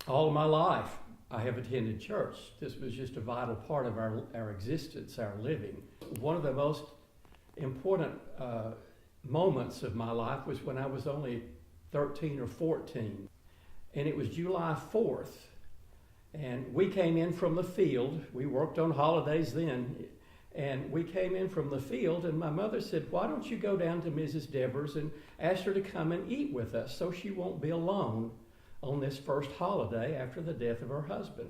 All my life, I have attended church. This was just a vital part of our existence, our living. One of the most important moments of my life was when I was only 13 or 14. And it was July 4th. And we came in from the field. We worked on holidays then. And we came in from the field, and my mother said, why don't you go down to Mrs. Deborah's and ask her to come and eat with us so she won't be alone on this first holiday after the death of her husband.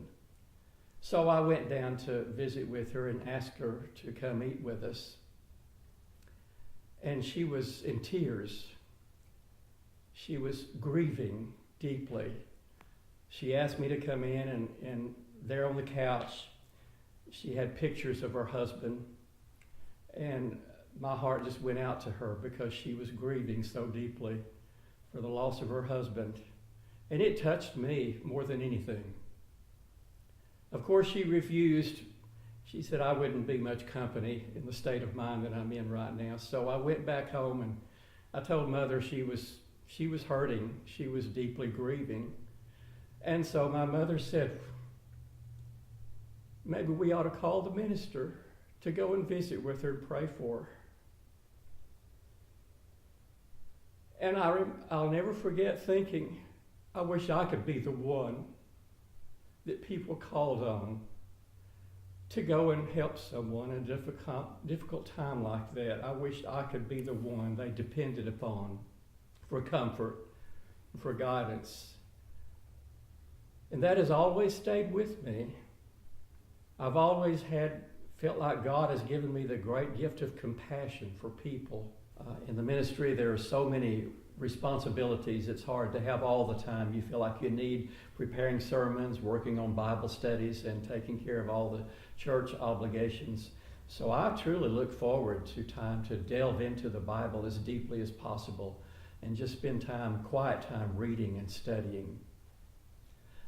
So I went down to visit with her and asked her to come eat with us. And she was in tears. She was grieving deeply. She asked me to come in, and there on the couch, she had pictures of her husband, and my heart just went out to her because she was grieving so deeply for the loss of her husband. And it touched me more than anything. Of course, she refused. She said I wouldn't be much company in the state of mind that I'm in right now. So I went back home, and I told Mother she was hurting. She was deeply grieving. And so my mother said, maybe we ought to call the minister to go and visit with her and pray for her. And I'll never forget thinking, I wish I could be the one that people called on to go and help someone in a difficult time like that. I wish I could be the one they depended upon for comfort, for guidance. And that has always stayed with me. I've always felt like God has given me the great gift of compassion for people. In the ministry, there are so many responsibilities. It's hard to have all the time. You feel like you need preparing sermons, working on Bible studies, and taking care of all the church obligations. So I truly look forward to time to delve into the Bible as deeply as possible and just spend quiet time reading and studying.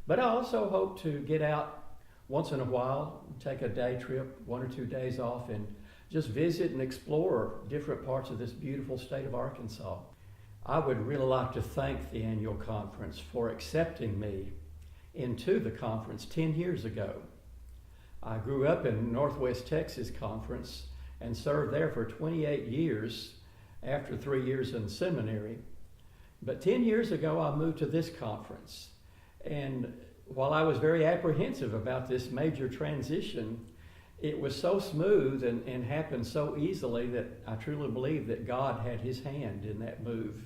But I also hope to get out once in a while, take a day trip, 1 or 2 days off, and just visit and explore different parts of this beautiful state of Arkansas. I would really like to thank the annual conference for accepting me into the conference 10 years ago. I grew up in Northwest Texas Conference and served there for 28 years after 3 years in seminary. But 10 years ago, I moved to this conference. And while I was very apprehensive about this major transition, it was so smooth and happened so easily that I truly believe that God had his hand in that move.